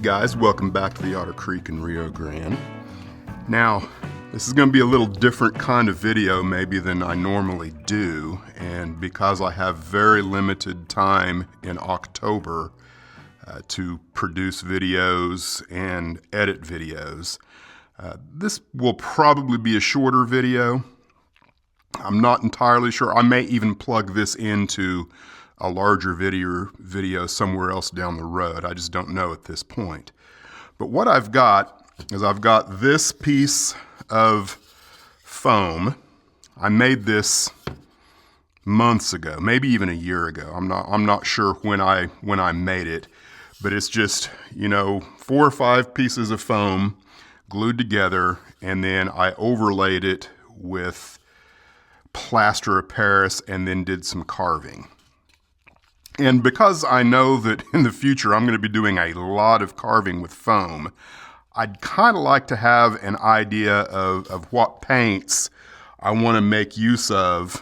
guys, welcome back to the Otter Creek in Rio Grande. Now, this is going to be a little different kind of video maybe than I normally do, and because I have very limited time in October to produce videos and edit videos, this will probably be a shorter video. I'm not entirely sure. I may even plug this into a larger video somewhere else down the road. I just don't know at this point. But what I've got is I've got this piece of foam. I made this months ago, maybe even a year ago. I'm not sure when I made it, but it's just, 4 or 5 pieces of foam glued together, and then I overlaid it with plaster of Paris and then did some carving. And because I know that in the future I'm going to be doing a lot of carving with foam, I'd kind of like to have an idea of what paints I want to make use of,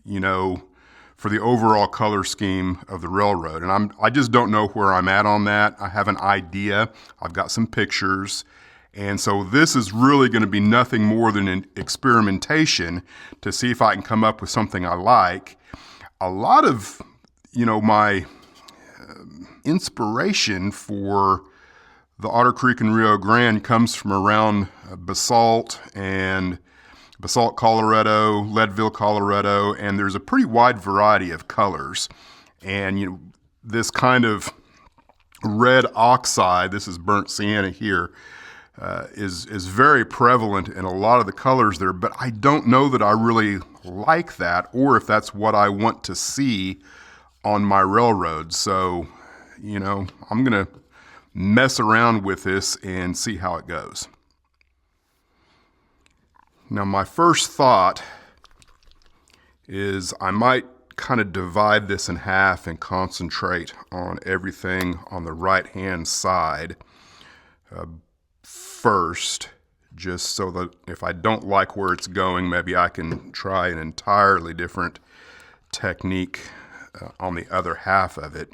for the overall color scheme of the railroad. And I just don't know where I'm at on that. I have an idea. I've got some pictures. And so this is really going to be nothing more than an experimentation to see if I can come up with something I like. A lot of my inspiration for the Otter Creek and Rio Grande comes from around Basalt, Colorado, Leadville, Colorado, and there's a pretty wide variety of colors. And this kind of red oxide, this is burnt sienna here, is very prevalent in a lot of the colors there, but I don't know that I really like that or if that's what I want to see on my railroad. So, I'm going to mess around with this and see how it goes. Now, my first thought is I might kind of divide this in half and concentrate on everything on the right-hand side first, just so that if I don't like where it's going, maybe I can try an entirely different technique on the other half of it.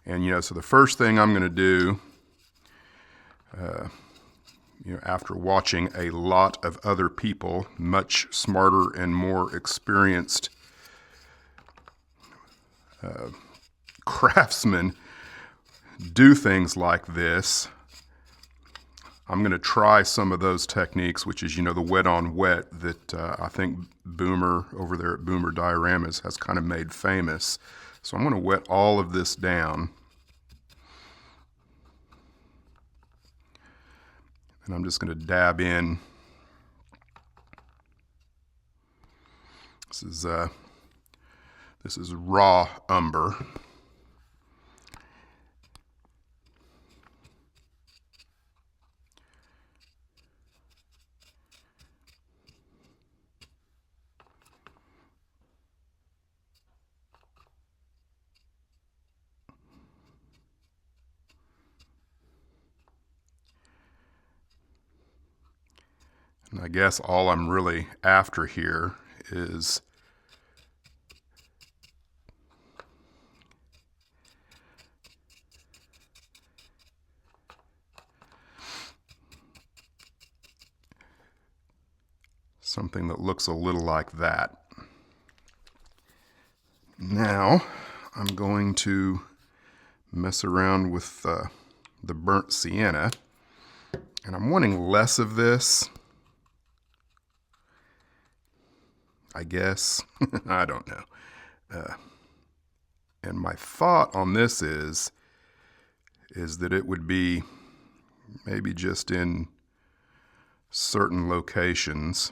And so the first thing I'm going to do, after watching a lot of other people, much smarter and more experienced craftsmen do things like this, I'm going to try some of those techniques, which is, the wet on wet that I think Boomer over there at Boomer Dioramas has kind of made famous. So I'm going to wet all of this down. And I'm just going to dab in. This is raw umber. And I guess all I'm really after here is something that looks a little like that. Now I'm going to mess around with the burnt sienna, and I'm wanting less of this, I guess. I don't know. And my thought on this is that it would be maybe just in certain locations.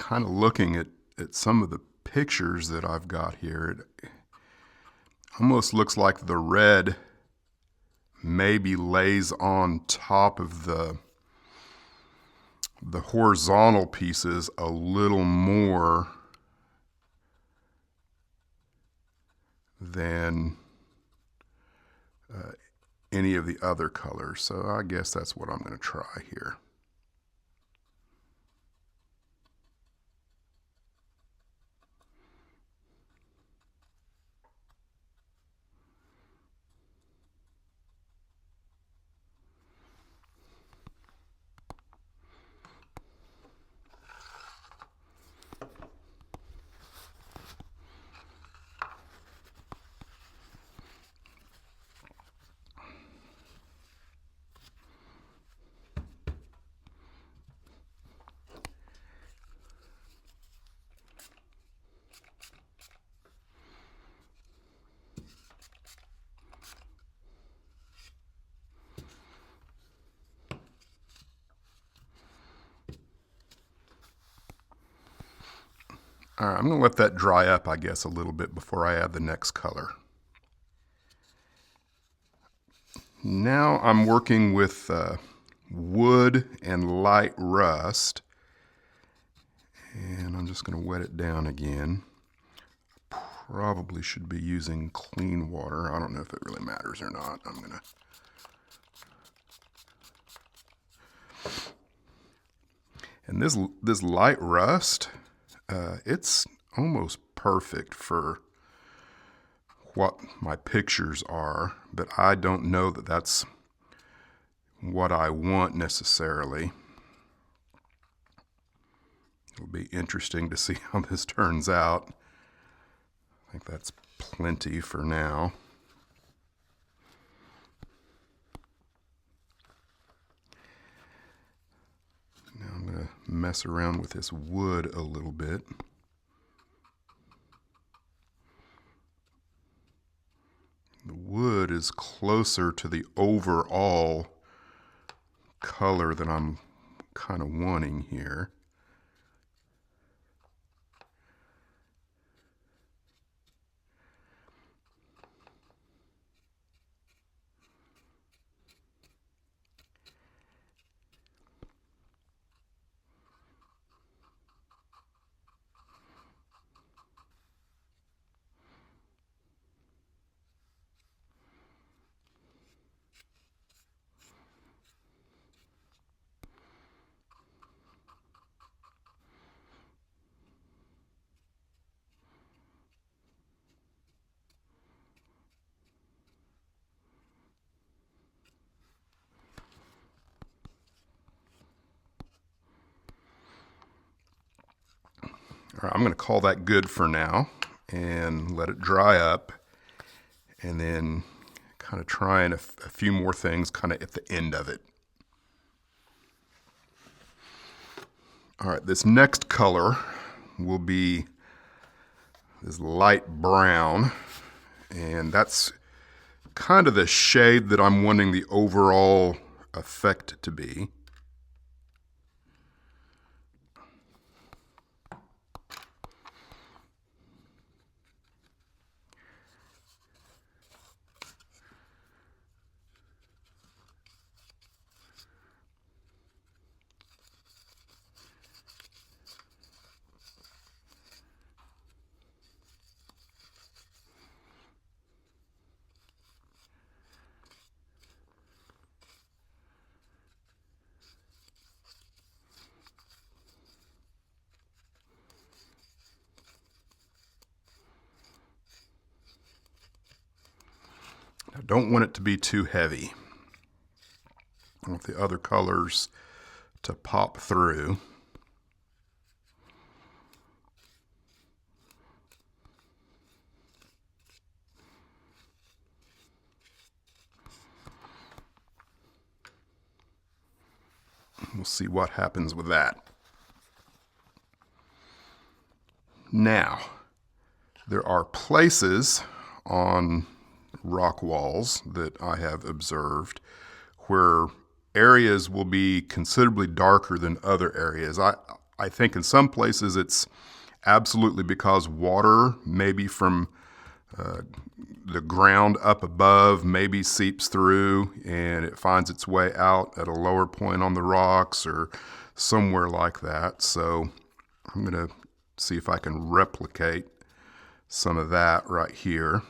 kind of looking at some of the pictures that I've got here, it almost looks like the red maybe lays on top of the horizontal pieces a little more than any of the other colors. So I guess that's what I'm going to try here. All right, I'm going to let that dry up, I guess, a little bit before I add the next color. Now I'm working with wood and light rust, and I'm just going to wet it down again. Probably should be using clean water. I don't know if it really matters or not. I'm going to... And this light rust, it's almost perfect for what my pictures are, but I don't know that that's what I want necessarily. It'll be interesting to see how this turns out. I think that's plenty for now. Now I'm going to mess around with this wood a little bit. The wood is closer to the overall color that I'm kind of wanting here. All right, I'm going to call that good for now and let it dry up, and then kind of trying a few more things kind of at the end of it. All right, this next color will be this light brown, and that's kind of the shade that I'm wanting the overall effect to be. I don't want it to be too heavy. I want the other colors to pop through. We'll see what happens with that. Now, there are places on rock walls that I have observed where areas will be considerably darker than other areas. I think in some places it's absolutely because water, maybe from the ground up above, maybe seeps through and it finds its way out at a lower point on the rocks or somewhere like that. So I'm going to see if I can replicate some of that right here.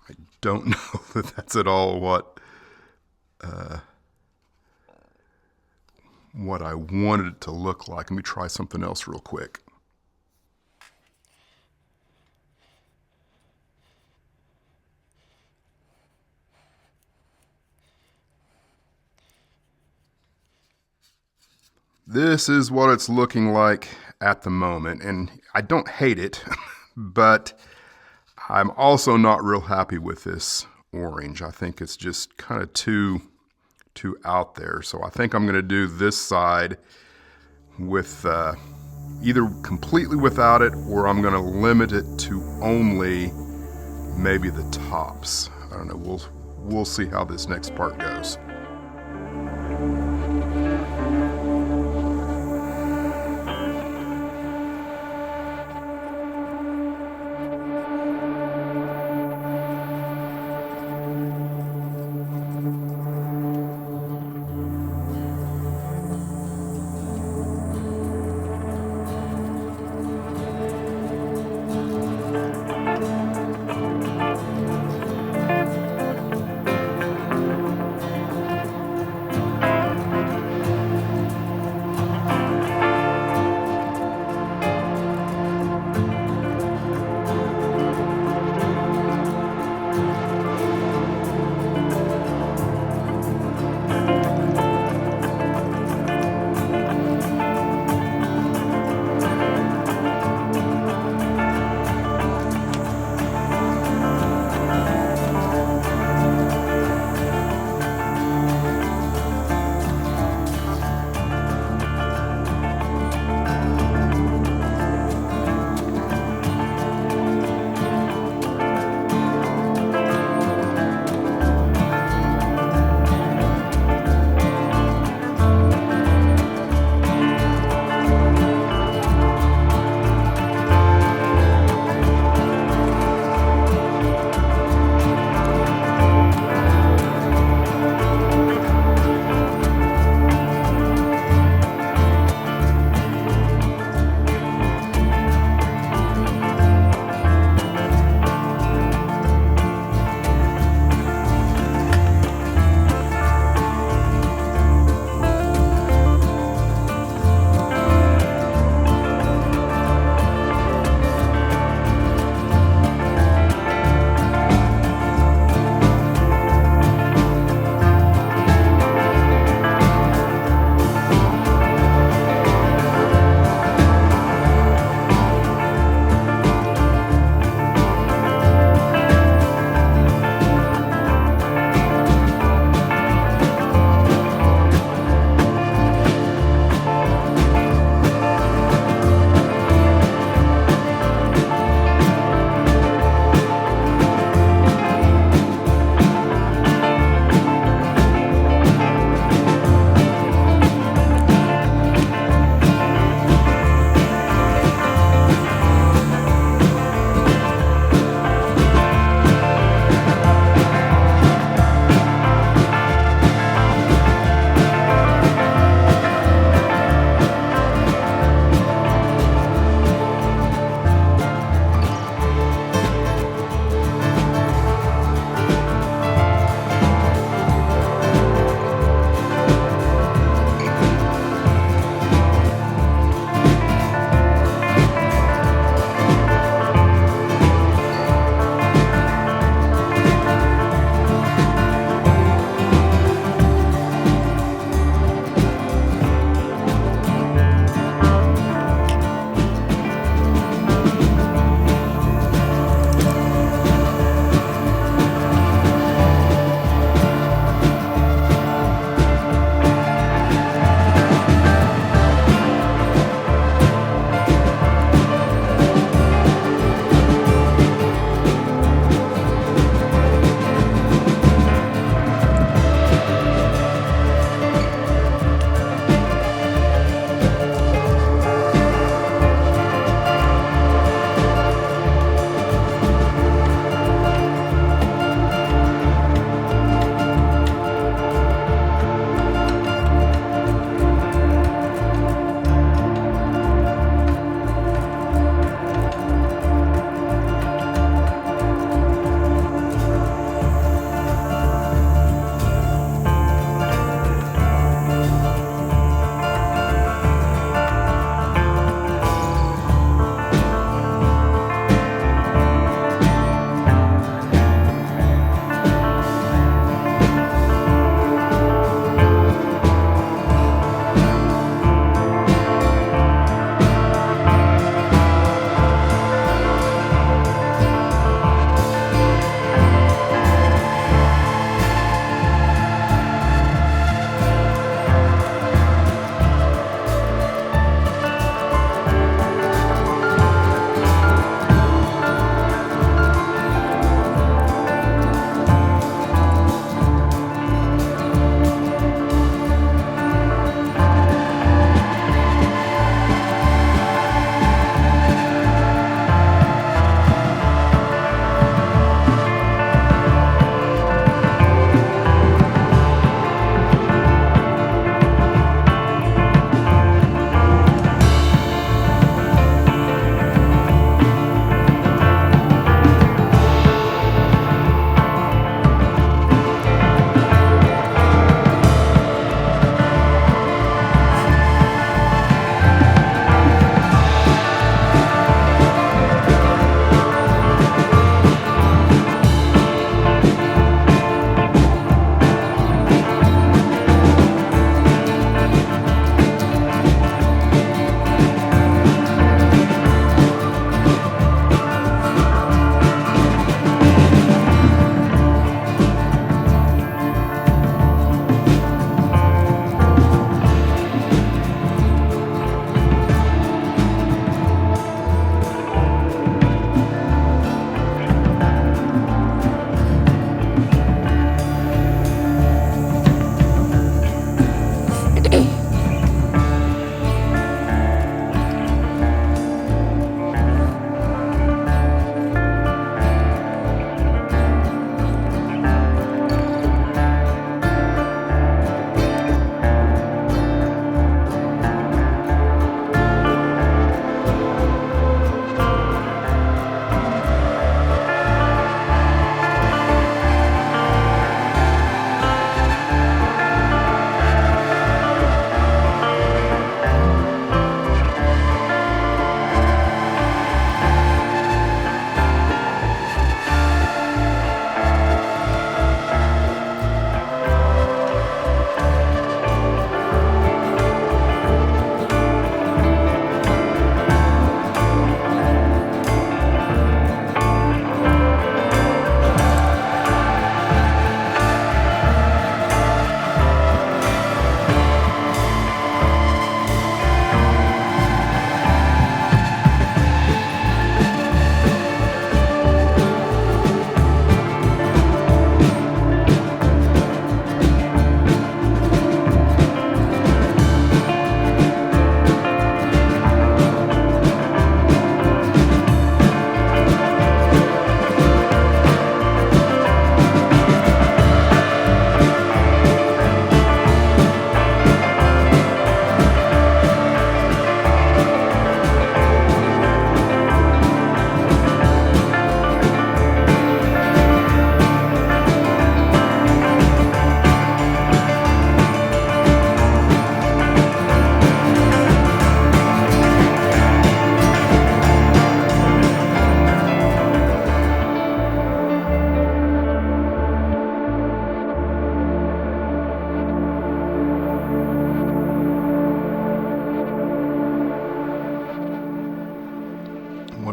I don't know that that's at all what I wanted it to look like. Let me try something else real quick. This is what it's looking like at the moment, and I don't hate it, but I'm also not real happy with this orange. I think it's just kind of too out there. So I think I'm going to do this side with either completely without it, or I'm going to limit it to only maybe the tops. I don't know. We'll see how this next part goes.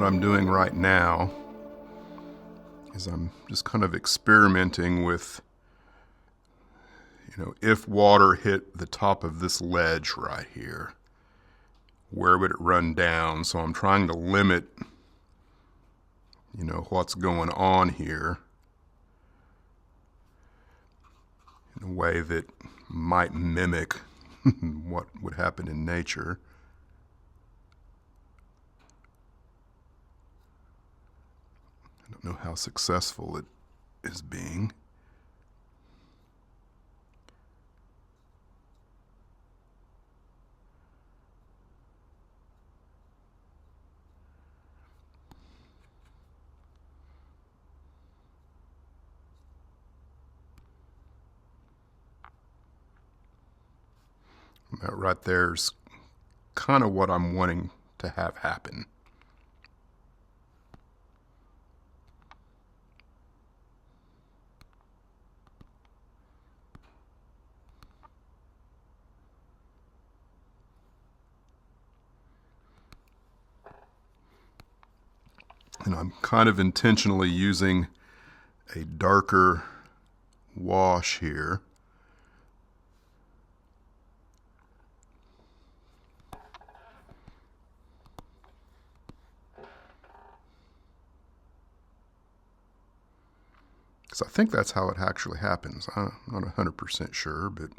I'm doing right now is I'm just kind of experimenting with, if water hit the top of this ledge right here, where would it run down? So I'm trying to limit, what's going on here in a way that might mimic what would happen in nature. I don't know how successful it is being. That right there is kind of what I'm wanting to have happen. And I'm kind of intentionally using a darker wash here. Because I think that's how it actually happens. I'm not 100% sure, but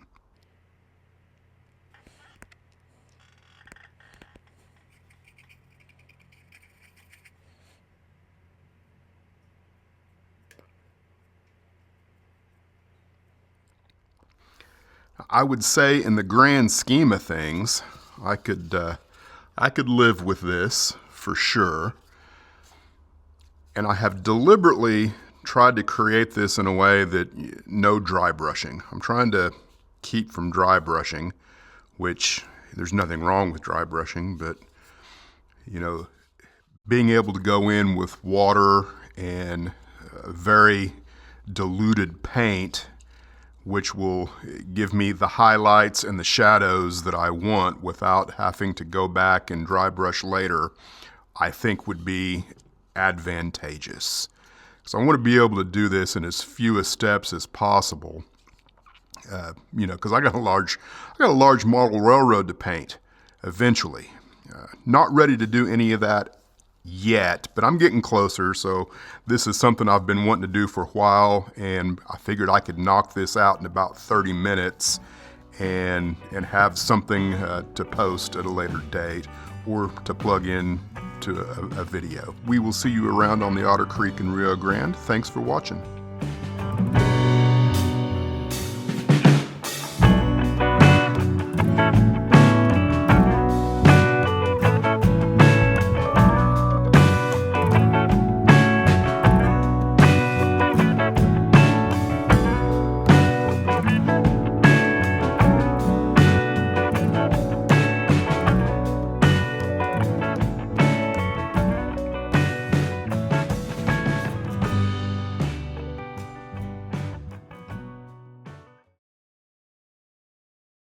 I would say in the grand scheme of things, I could live with this for sure. And I have deliberately tried to create this in a way that no dry brushing. I'm trying to keep from dry brushing, which there's nothing wrong with dry brushing, but being able to go in with water and very diluted paint, which will give me the highlights and the shadows that I want without having to go back and dry brush later, I think would be advantageous. So I want to be able to do this in as few steps as possible, because I got a large model railroad to paint eventually. Not ready to do any of that yet, but I'm getting closer. So this is something I've been wanting to do for a while, and I figured I could knock this out in about 30 minutes and have something to post at a later date or to plug in to a video. We will see you around on the Otter Creek in Rio Grande. Thanks for watching.